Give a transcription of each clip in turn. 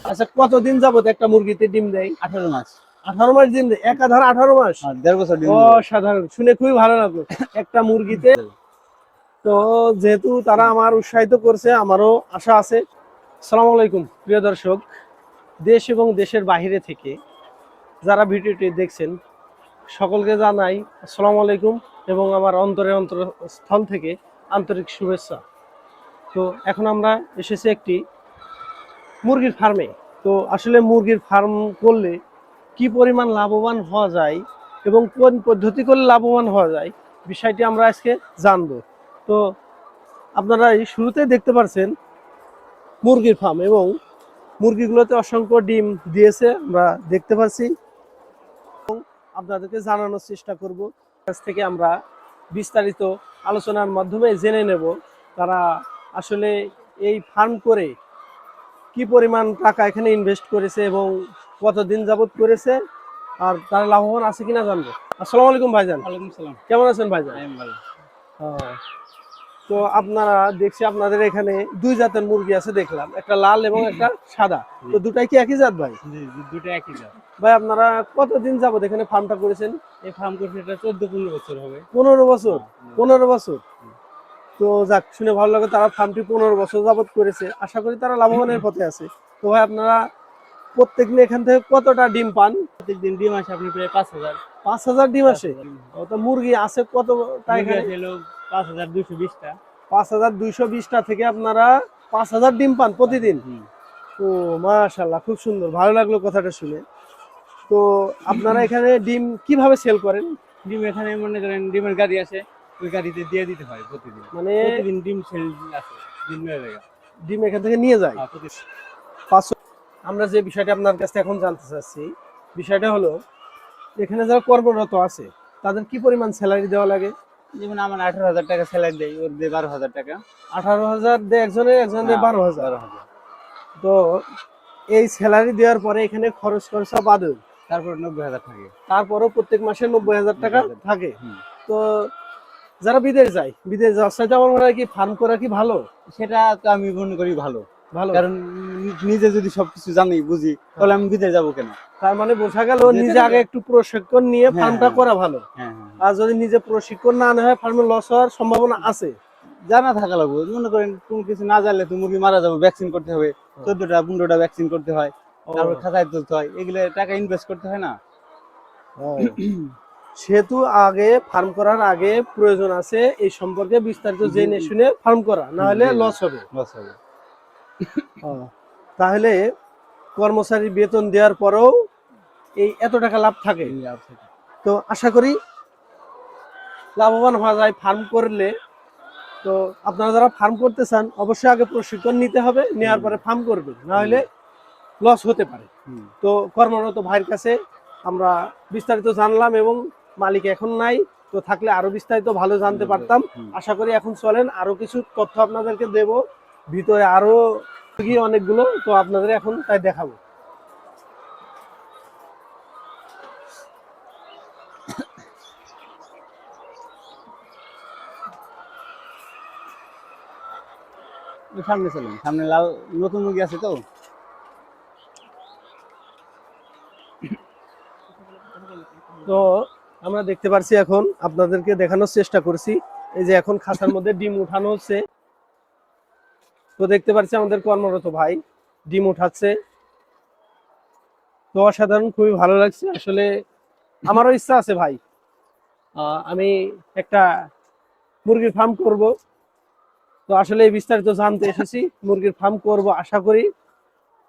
আচ্ছা, কতদিন যাবত একটা মুরগিতে ডিম দেয়? 18 মাস। 18 মাস ডিম দেয়? একাধারে 18 মাস? 1.5 বছর ডিম। অসাধারণ, শুনে খুবই ভালো লাগলো একটা মুরগিতে। তো যেহেতু তারা আমার উৎসাহিত করছে, আমারও আশা আছে। আসসালামু আলাইকুম প্রিয় দর্শক, দেশ এবং দেশের বাইরে থেকে যারা ভিডিওটি দেখছেন সকলকে জানাই আসসালামু আলাইকুম এবং আমার অন্তরস্থল থেকে আন্তরিক শুভেচ্ছা। তো এখন আমরা এসেছি একটি মুরগির ফার্মে। তো আসলে মুরগির ফার্ম করলে কি পরিমাণ লাভবান হওয়া যায় এবং কোন পদ্ধতি করলে লাভবান হওয়া যায় বিষয়টি আমরা আজকে জানবো। তো আপনারা এই শুরুতে দেখতে পাচ্ছেন মুরগির ফার্ম এবং মুরগিগুলোতে অসংখ্য ডিম দিয়েছে আমরা দেখতে পাচ্ছি। আপনাদেরকে জানানোর চেষ্টা করব, কাছ থেকে আমরা বিস্তারিত আলোচনার মাধ্যমে জেনে নেব তারা আসলে এই ফার্ম করে কি পরিমাণ টাকা এখানে ইনভেস্ট করেছে এবং কতদিন যাবত করেছে আর তারা লাভবান আছে কিনা জানবো। আসসালামু আলাইকুম ভাইজান। ওয়ালাইকুম সালাম। কেমন আছেন ভাইজান? আমি ভালো। তো আপনারা দেখছি আপনাদের এখানে দুই জাতের মুরগি আছে দেখলাম, একটা লাল এবং একটা সাদা। তো দুটাই কি একই জাত ভাই? জি, দুটো একই জাত। ভাই আপনারা কতদিন যাবত এখানে ফার্মটা করেছেন? এই ফার্ম করতে এটা 14-15 বছর হবে। 15 বছর? 15 বছর। তো যাক, শুনে ভালো লাগে তারা ফার্মটি 15 বছর যাবত করেছে। আশা করি তারা লাভবানের পথে আছে। তো ভাই আপনারা প্রত্যেকদিন এখান থেকে কতটা ডিম পান? প্রত্যেকদিন ডিম আসে আপনি প্রায় 5000। 5000 ডিম আসে? তো মুরগি আছে কতটা এখানে? 5220টা। 5220টা থেকে আপনারা 5000 ডিম পান প্রতিদিন? ও মাশাআল্লাহ, খুব সুন্দর, ভালো লাগলো কথাটা শুনে। তো আপনারা এখানে ডিম কিভাবে সেল করেন? ডিম এখানে মনে করেন ডিমের গাড়ি আসে, ওই গাড়িতে দিয়ে দিতে হয় প্রতিদিন। মানে প্রতিদিন ডিম সেল আছে, ডিম নিয়ে যায়। ডিম এখান থেকে নিয়ে যায়? হ্যাঁ। 500। আমরা যে বিষয়টা আপনার কাছে এখন জানতে চাচ্ছি, বিষয়টা হলো এখানে যারা কর্মরত আছে তাদের কি পরিমাণ স্যালারি দেওয়া লাগে? যেমন আমার 18,000 টাকা স্যালারি দেয়, ওর দেয় 12,000 টাকা। 18,000 দেয় একজনের, একজন দেয় 12,000। 12,000। তো এই স্যালারি দেওয়ার পরে এখানে খরচ খরচা বাদে তারপর 90,000 থাকে। তারপরও প্রত্যেক মাসে 90,000 টাকা 90,000 থাকে। তো যারা বিদেশ যায়, বিদেশ যাওয়ার সাথে আমার মনে হয় কি ফার্ম করা কি ভালো? সেটা তো আমি মনে করি ভালো। ভালো, কারণ নিজে যদি সবকিছু জানি বুঝি তাহলে আমি বিদেশ যাবো কেন? তার মানে বোঝা গেল নিজে আগে একটু প্রশিক্ষণ নিয়ে ফার্মটা করা ভালো। আর যদি নিজে প্রশিক্ষণ না নেওয়া হয় ফার্মে লস হওয়ার সম্ভাবনা আছে। জানা থাকা লাগবে। মনে করেন কোনো কিছু না জানলে তো মুরগি মারা যাবে, ভ্যাকসিন করতে হবে, 14টা 15টা ভ্যাকসিন করতে হয়, তারপর খাতায় তুলতে হয়, এগুলো টাকা ইনভেস্ট করতে হয় না? সেহেতু আগে ফার্ম করার আগে প্রয়োজন আছে এই সম্পর্কে বিস্তারিত জেনে শুনে ফার্ম করা, না হলে লস হবে। তাহলে কর্মচারী বেতন দেওয়ার পরেও এই এত টাকা লাভ থাকে। তো আশা করি লাভবান হওয়া যায় ফার্ম করলে। তো আপনারা যারা ফার্ম করতে চান অবশ্যই আগে প্রশিক্ষণ নিতে হবে, নেওয়ার পরে ফার্ম করবেন, না হলে লস হতে পারে। তো কর্মরত ভাইয়ের কাছে আমরা বিস্তারিত জানলাম এবং মালিক এখন নাই, তো থাকলে আরো বিস্তারিত ভালো জানতে পারতাম। আশা করি এখন চলেন আরো কিছু তথ্য আপনাদেরকে দেব, ভিতরে আরো অনেকগুলো, তো আপনাদের এখন তাই দেখাবো। সামনে চলুন, সামনে লাল নতুন মুরগি আছে। তো আমরা দেখতে পাচ্ছি, এখন আপনাদেরকে দেখানোর চেষ্টা করছি, এই যে এখন খাঁচার মধ্যে ডিম উঠানো হচ্ছে। তো দেখতে পাচ্ছি আমাদের কর্মরত ভাই ডিম উঠাচ্ছে। তো অসাধারণ, খুবই ভালো লাগছে। আসলে আমারও ইচ্ছা আছে ভাই, আমি একটা মুরগির ফার্ম করব। তো আসলে এই বিস্তারিত জানতে এসেছি, মুরগির ফার্ম করব আশা করি।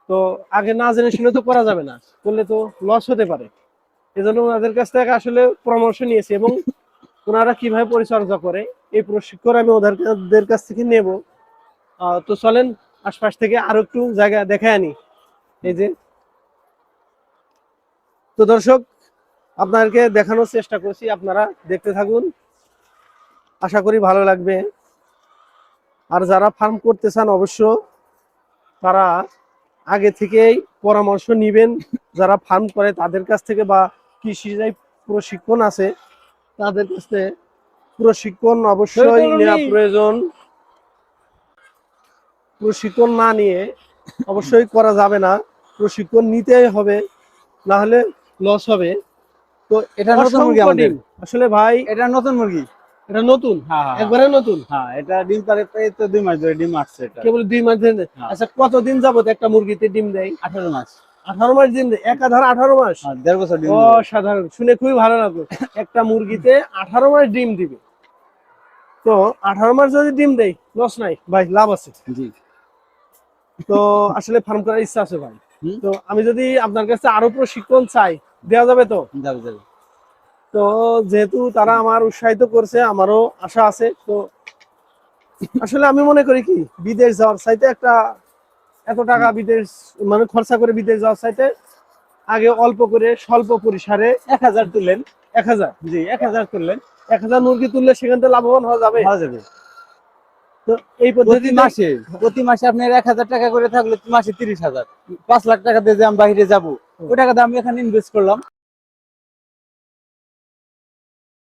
তো আগে না জেনে শুনে তো করা যাবে না, করলে তো লস হতে পারে। এজন্য ওনাদের কাছ থেকে আসলে পরামর্শ নিয়েছি এবং ওনারা কিভাবে পরিচর্যা করে এই প্রশিক্ষণ আমি ওদের কাছ থেকে নেব। তো চলেন আশপাশ থেকে আরো একটু জায়গা দেখে আনি। এই যে, তো দর্শক আপনাদেরকে দেখানোর চেষ্টা করছি, আপনারা দেখতে থাকুন, আশা করি ভালো লাগবে। আর যারা ফার্ম করতে চান অবশ্য তারা আগে থেকেই পরামর্শ নিবেন, যারা ফার্ম করে তাদের কাছ থেকে, বা কৃষিজাই প্রশিক্ষণ আছে তাদের কাছ থেকে প্রশিক্ষণ অবশ্যই নেওয়া প্রয়োজন। প্রশিক্ষণ না নিয়ে অবশ্যই করা যাবে না, প্রশিক্ষণ নিতেই হবে, না হলে লস হবে। তো এটা নতুন মুরগি অসংখ্য আমাদের। ডিম আসলে ভাই, এটা নতুন মুরগি। এটা নতুন, হ্যাঁ হ্যাঁ একবারে নতুন, হ্যাঁ, এটা ডিম পারে প্রায় তো 2 মাস ধরে ডিম আসছে এটা। কেবল 2 মাস ধরে। হ্যাঁ। আচ্ছা, কতদিন যাবত একটা মুরগিতে ডিম দেয়? 18 মাস। 18 মাস ডিম দেয়, একাধারে 18 মাস? হ্যাঁ, 1.5 বছর ডিম দিবে। অসাধারণ, শুনে খুবই ভালো লাগলো। একটা মুরগিতে 18 মাস ডিম দিবে, তো 18 মাস যদি ডিম দেয় লস নাই ভাই, লাভ আছে। জি। তো আসলে ফার্ম করার ইচ্ছা আছে ভাই। হুম। তো আমি যদি আপনার কাছে আরো প্রশিক্ষণ চাই, দেওয়া যাবে তো? যাবে যাবে। তো যেহেতু তারা আমার উৎসাহিত করছে, আমারও আশা আছে। তো আসলে আমি মনে করি কি, বিদেশ যাওয়ার চাইতে একটা, এত টাকা বিদেশ মানে খরচা করে বিদেশ যাওয়ার চাইতে আগে অল্প করে স্বল্প পরিসরে 1000 তুললেন। 1000, জি, 1000 তুললেন। 1000 মুরগি তুললে সেখান থেকে লাভবান হওয়া যাবে। হয়ে যাবে। তো এই প্রতি পদ্ধতিতে মাসে, প্রতি মাসে আপনার 1000 টাকা করে থাকলে মাসে 30,000। 5 লাখ টাকা দিয়ে যে আমি বাইরে যাবো, ওই টাকা দিয়ে আমি এখানে ইনভেস্ট করলাম।